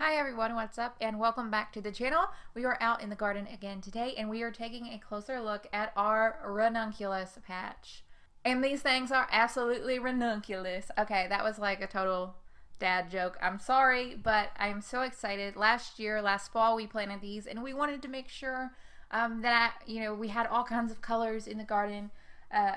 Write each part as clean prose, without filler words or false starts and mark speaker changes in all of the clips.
Speaker 1: Hi everyone, what's up and welcome back to the channel. We are out in the garden again today and we are taking a closer look at our Ranunculus patch. And these things are absolutely ranunculus. Okay, that was like a total dad joke. I'm sorry, but I'm so excited. Last fall, we planted these and we wanted to make sure that, we had all kinds of colors in the garden.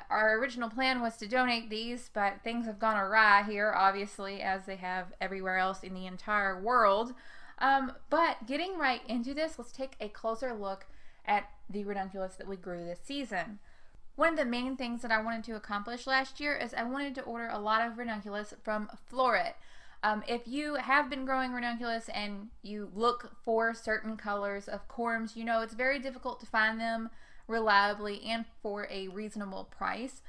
Speaker 1: Our original plan was to donate these, but things have gone awry here, obviously, as they have everywhere else in the entire world. But getting right into this, let's take a closer look at the ranunculus that we grew this season. One of the main things that I wanted to accomplish last year is I wanted to order a lot of ranunculus from Floret. If you have been growing ranunculus and you look for certain colors of corms, you know it's very difficult to find them reliably and for a reasonable price.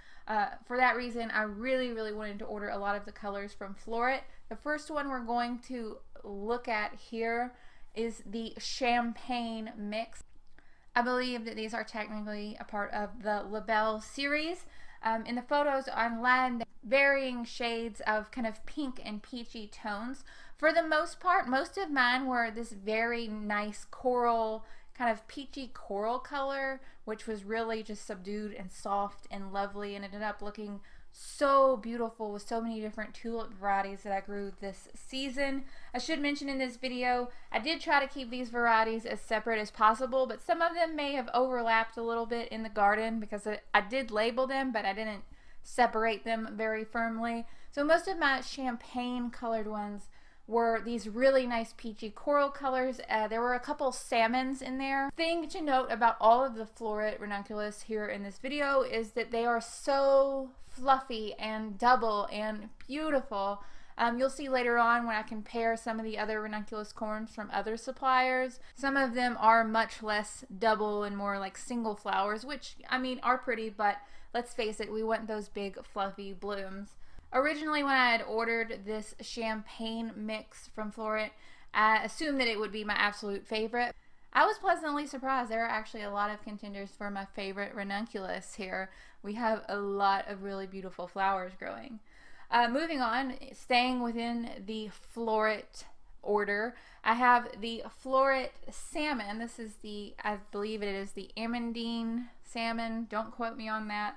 Speaker 1: For that reason, I really wanted to order a lot of the colors from Floret. The first one we're going to look at here is the champagne mix. I believe that these are technically a part of the Labelle series. In the photos online, varying shades of kind of pink and peachy tones. For the most part, most of mine were this very nice coral, kind of peachy coral color, which was really just subdued and soft and lovely and ended up looking so beautiful with so many different tulip varieties that I grew this season. I should mention in this video, I did try to keep these varieties as separate as possible, but some of them may have overlapped a little bit in the garden because I did label them, but I didn't separate them very firmly. So most of my champagne colored ones were these really nice peachy coral colors. There were a couple salmons in there. Thing to note about all of the Floret Ranunculus here in this video is that they are so fluffy and double and beautiful. You'll see later on when I compare some of the other ranunculus corms from other suppliers. Some of them are much less double and more like single flowers, which I mean are pretty, but let's face it, we want those big fluffy blooms. Originally, when I had ordered this champagne mix from Floret, I assumed that it would be my absolute favorite. I was pleasantly surprised. There are actually a lot of contenders for my favorite ranunculus here. We have a lot of really beautiful flowers growing. Moving on, staying within the Floret order, I have the Floret Salmon. This is I believe it is the Amandine salmon. Don't quote me on that.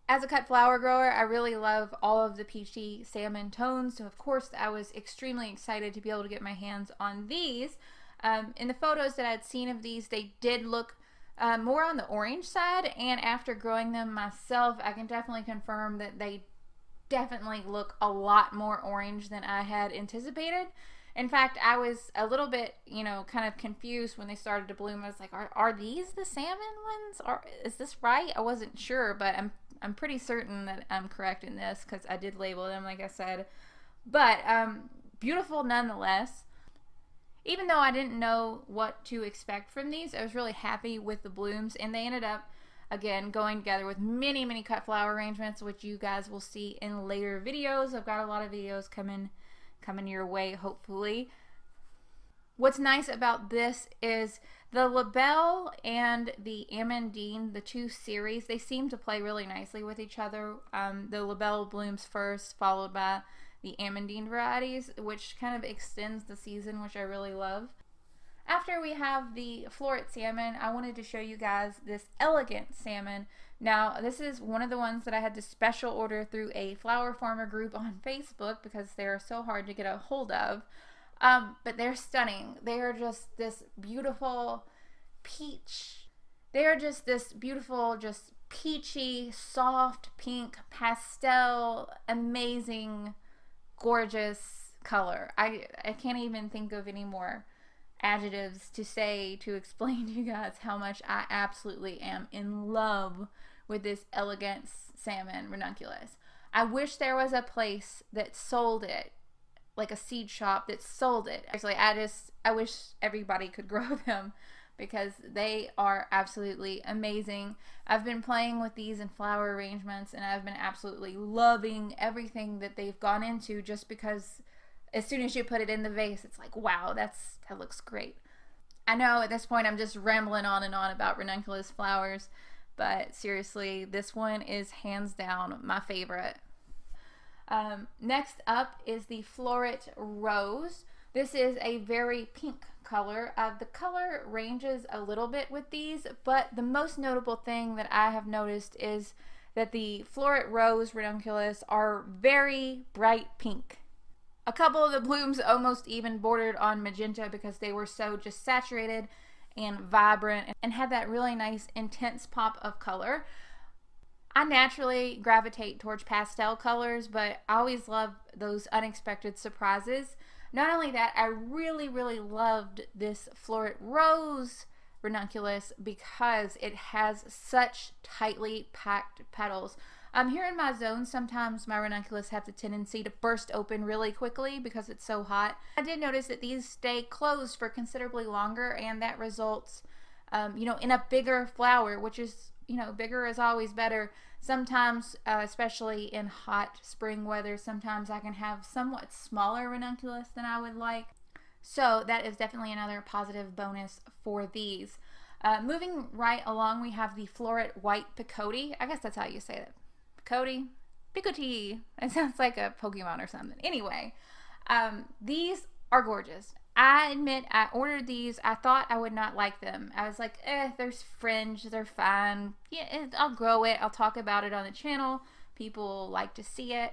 Speaker 1: As a cut flower grower, I really love all of the peachy salmon tones, so of course I was extremely excited to be able to get my hands on these. In the photos that I'd seen of these, they did look more on the orange side, and after growing them myself, I can definitely confirm that they definitely look a lot more orange than I had anticipated. In fact, I was a little bit, kind of confused when they started to bloom. I was like, are these the salmon ones? Is this right? I wasn't sure, but I'm pretty certain that I'm correct in this because I did label them, like I said. But beautiful nonetheless. Even though I didn't know what to expect from these, I was really happy with the blooms, and they ended up, again, going together with many cut flower arrangements, which you guys will see in later videos. I've got a lot of videos coming your way, hopefully. What's nice about this is the Labelle and the Amandine, the two series, they seem to play really nicely with each other. The Labelle blooms first, followed by the Amandine varieties, which kind of extends the season, which I really love. After we have the Floret Salmon, I wanted to show you guys this Elegance Salmon. Now, this is one of the ones that I had to special order through a flower farmer group on Facebook because they're so hard to get a hold of. But they're stunning. They are just this beautiful peach. They are just this beautiful, just peachy, soft pink, pastel, amazing, gorgeous color. I can't even think of any more adjectives to say to explain to you guys how much I absolutely am in love with this Elegance Salmon Ranunculus. I wish there was a place that sold it, like a seed shop that sold it. Actually, I wish everybody could grow them because they are absolutely amazing. I've been playing with these in flower arrangements and I've been absolutely loving everything that they've gone into, just because as soon as you put it in the vase, it's like, wow, that looks great. I know at this point I'm just rambling on and on about ranunculus flowers, but seriously, this one is hands down my favorite. Next up is the Floret Rose. This is a very pink color. The color ranges a little bit with these, but the most notable thing that I have noticed is that the Floret Rose Ranunculus are very bright pink. A couple of the blooms almost even bordered on magenta because they were so just saturated and vibrant and had that really nice intense pop of color. I naturally gravitate towards pastel colors, but I always love those unexpected surprises. Not only that, I really loved this Floret Rose Ranunculus because it has such tightly packed petals. Here in my zone, sometimes my ranunculus have the tendency to burst open really quickly because it's so hot. I did notice that these stay closed for considerably longer, and that results, in a bigger flower, which is, bigger is always better. Sometimes, especially in hot spring weather, sometimes I can have somewhat smaller ranunculus than I would like. So that is definitely another positive bonus for these. Moving right along, we have the Floret White Pakodi. I guess that's how you say it. Pakodi? Pikoti. It sounds like a Pokemon or something. Anyway, these are gorgeous. I admit I ordered these. I thought I would not like them. I was like, there's fringe. They're fine. Yeah, I'll grow it. I'll talk about it on the channel. People like to see it.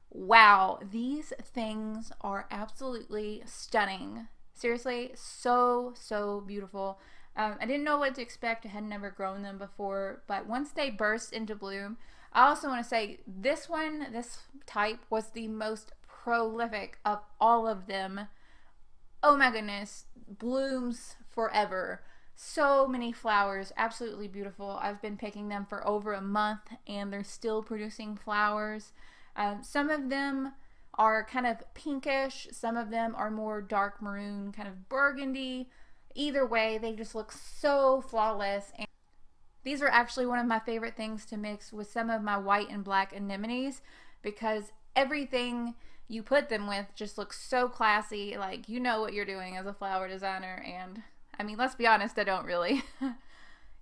Speaker 1: Wow, these things are absolutely stunning. Seriously, so beautiful. I didn't know what to expect. I had never grown them before, but once they burst into bloom, I also want to say this type was the most prolific of all of them. Oh my goodness, blooms forever. So many flowers, absolutely beautiful. I've been picking them for over a month and they're still producing flowers. Some of them are kind of pinkish, some of them are more dark maroon, kind of burgundy. Either way, they just look so flawless. And these are actually one of my favorite things to mix with some of my white and black anemones because everything you put them with just looks so classy. Like, you know what you're doing as a flower designer, and I mean, let's be honest, I don't really.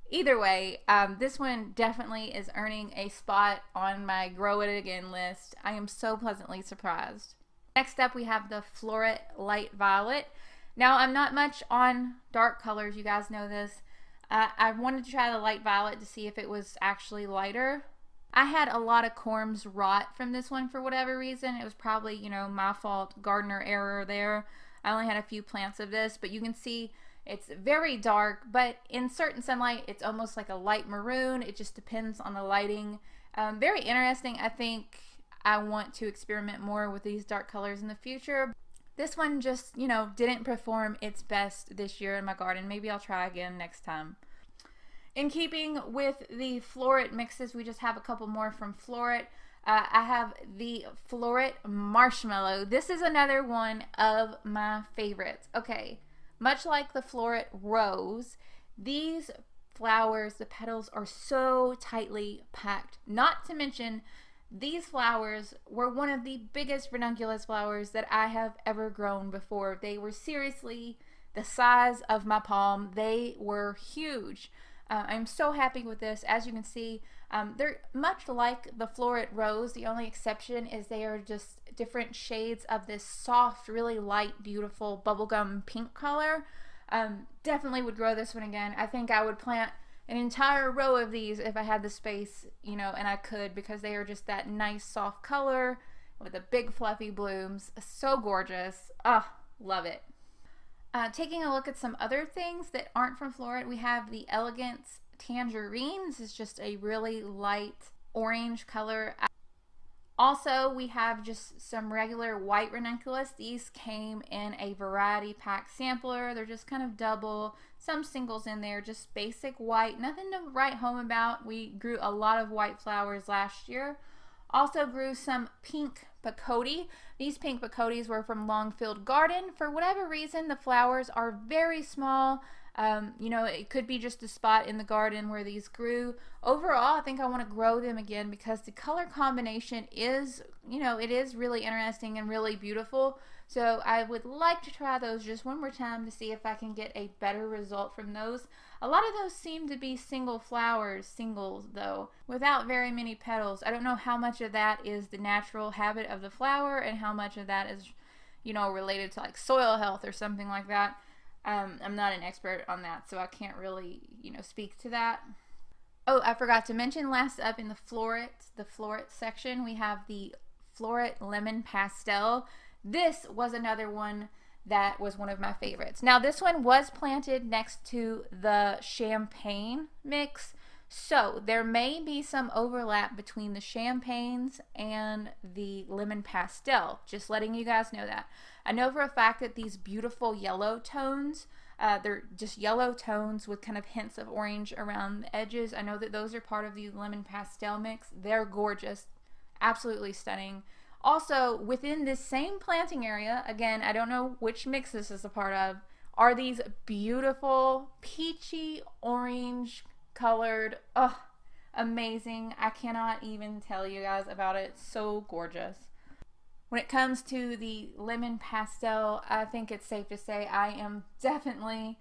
Speaker 1: Either way, this one definitely is earning a spot on my Grow It Again list. I am so pleasantly surprised. Next up, we have the Floret Light Violet. Now, I'm not much on dark colors, you guys know this. I wanted to try the light violet to see if it was actually lighter. I had a lot of corms rot from this one for whatever reason. It was probably, my fault, gardener error there. I only had a few plants of this, but you can see it's very dark, but in certain sunlight, it's almost like a light maroon. It just depends on the lighting. Very interesting. I think I want to experiment more with these dark colors in the future. This one just, didn't perform its best this year in my garden. Maybe I'll try again next time. In keeping with the Floret mixes, we just have a couple more from Floret. I have the Floret Marshmallow. This is another one of my favorites. Okay, much like the Floret Rose, these flowers, the petals are so tightly packed. Not to mention, these flowers were one of the biggest ranunculus flowers that I have ever grown before. They were seriously the size of my palm. They were huge. I'm so happy with this. As you can see, they're much like the Floret Rose. The only exception is they are just different shades of this soft, really light, beautiful bubblegum pink color. Definitely would grow this one again. I think I would plant an entire row of these if I had the space, and I could, because they are just that nice soft color with the big fluffy blooms. So gorgeous. Love it. Taking a look at some other things that aren't from Floret, we have the Elegance Tangerine. This is just a really light orange color. Also, we have just some regular white ranunculus. These came in a variety pack sampler. They're just kind of double, some singles in there, just basic white. Nothing to write home about. We grew a lot of white flowers last year. Also grew some pink Pakodi. These pink Pakodis were from Longfield Garden. For whatever reason, the flowers are very small. It could be just a spot in the garden where these grew. Overall, I think I want to grow them again because the color combination is, it is really interesting and really beautiful. So I would like to try those just one more time to see if I can get a better result from those. A lot of those seem to be single flowers, singles though, without very many petals. I don't know how much of that is the natural habit of the flower and how much of that is you know, related to like soil health or something like that. I'm not an expert on that, so I can't really, you know, speak to that. Oh, I forgot to mention, last up in the Floret section, we have the Floret Lemon Pastel. This was another one that was one of my favorites. Now, this one was planted next to the Champagne mix, so there may be some overlap between the Champagnes and the Lemon Pastel. Just letting you guys know that. I know for a fact that these beautiful yellow tones, they're just yellow tones with kind of hints of orange around the edges. I know that those are part of the Lemon Pastel mix. They're gorgeous. Absolutely stunning. Also, within this same planting area, again, I don't know which mix this is a part of, are these beautiful peachy orange colored, oh, amazing. I cannot even tell you guys about it. So gorgeous. When it comes to the Lemon Pastel, I think it's safe to say I am definitely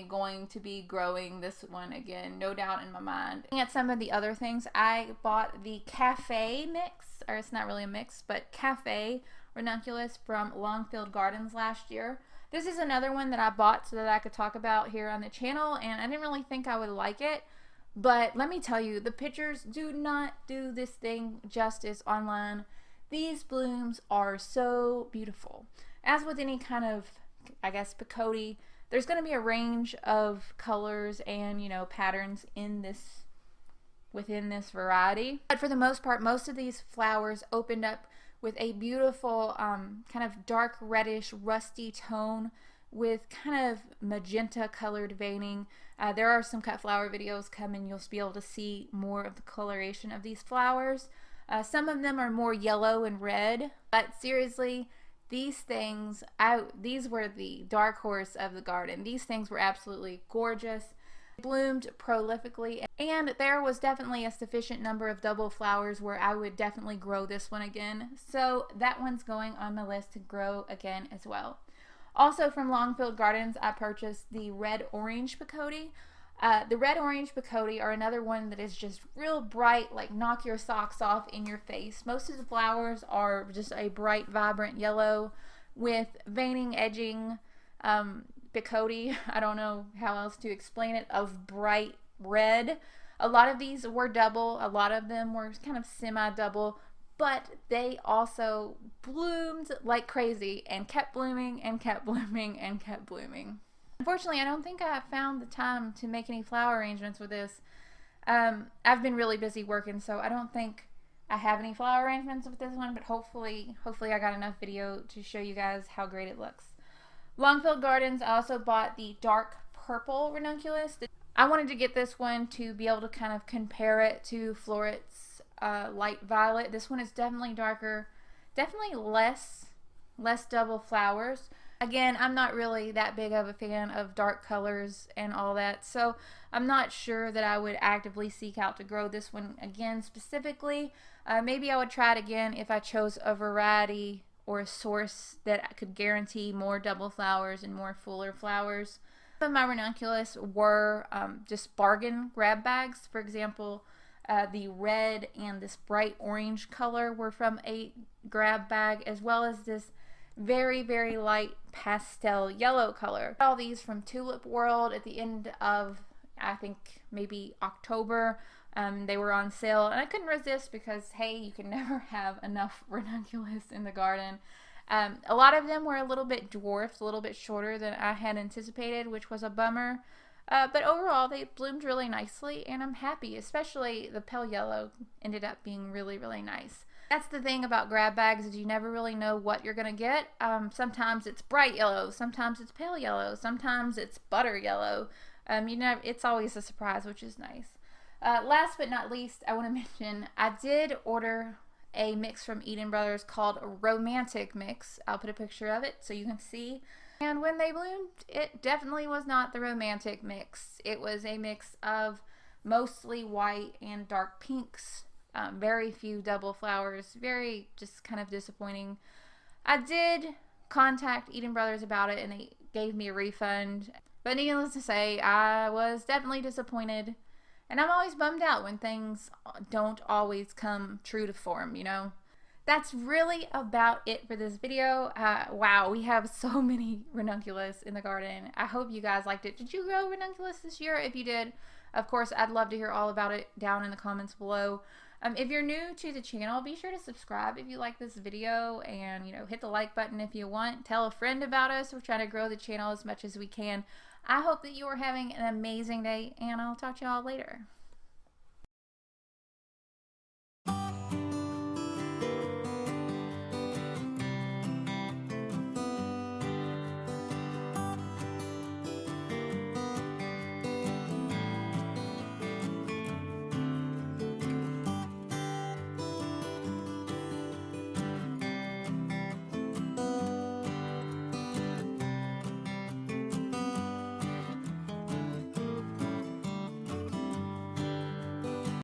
Speaker 1: going to be growing this one again, no doubt in my mind. Looking at some of the other things, I bought the Cafe mix, or it's not really a mix, but Cafe Ranunculus from Longfield Gardens last year. This is another one that I bought so that I could talk about here on the channel, and I didn't really think I would like it, but let me tell you, the pictures do not do this thing justice online. These blooms are so beautiful. As with any kind of, I guess, Pakodi, there's going to be a range of colors and, you know, patterns in this, within this variety. But for the most part, most of these flowers opened up with a beautiful kind of dark reddish rusty tone with kind of magenta colored veining. There are some cut flower videos coming. You'll be able to see more of the coloration of these flowers. Some of them are more yellow and red, but seriously, these things, these were the dark horse of the garden. These things were absolutely gorgeous. Bloomed prolifically, and there was definitely a sufficient number of double flowers where I would definitely grow this one again. So that one's going on my list to grow again as well. Also from Longfield Gardens, I purchased the Red Orange Pakodi. The Red Orange Pakodi are another one that is just real bright, like knock your socks off in your face. Most of the flowers are just a bright, vibrant yellow with veining, edging, Pakodi, I don't know how else to explain it, of bright red. A lot of these were double, a lot of them were kind of semi-double, but they also bloomed like crazy and kept blooming and kept blooming and kept blooming. Unfortunately, I don't think I found the time to make any flower arrangements with this. I've been really busy working, so I don't think I have any flower arrangements with this one, but hopefully I got enough video to show you guys how great it looks. Longfield Gardens, I also bought the dark purple ranunculus. I wanted to get this one to be able to kind of compare it to Floret's light violet. This one is definitely darker, definitely less double flowers. Again, I'm not really that big of a fan of dark colors and all that, so I'm not sure that I would actively seek out to grow this one again specifically. Maybe I would try it again if I chose a variety or a source that could guarantee more double flowers and more fuller flowers. Some of my ranunculus were just bargain grab bags. For example, the red and this bright orange color were from a grab bag, as well as this very, very light pastel yellow color. All these from Tulip World at the end of, I think, maybe October. They were on sale, and I couldn't resist because, hey, you can never have enough ranunculus in the garden. A lot of them were a little bit dwarfed, a little bit shorter than I had anticipated, which was a bummer. But overall, they bloomed really nicely, and I'm happy. Especially the pale yellow ended up being really, really nice. That's the thing about grab bags, is you never really know what you're going to get. Sometimes it's bright yellow, sometimes it's pale yellow, sometimes it's butter yellow. You know, it's always a surprise, which is nice. Last but not least, I want to mention I did order a mix from Eden Brothers called Romantic Mix. I'll put a picture of it so you can see. And when they bloomed, it definitely was not the Romantic Mix. It was a mix of mostly white and dark pinks. Very few double flowers. Very just kind of disappointing. I did contact Eden Brothers about it and they gave me a refund. But needless to say, I was definitely disappointed. And I'm always bummed out when things don't always come true to form, you know. that's really about it for this video. Wow, we have so many ranunculus in the garden. I hope you guys liked it. Did you grow ranunculus this year? If you did, of course, I'd love to hear all about it down in the comments below. If you're new to the channel, be sure to subscribe if you like this video, and hit the like button if you want. Tell a friend about us. We're trying to grow the channel as much as we can. I hope that you are having an amazing day, and I'll talk to y'all later.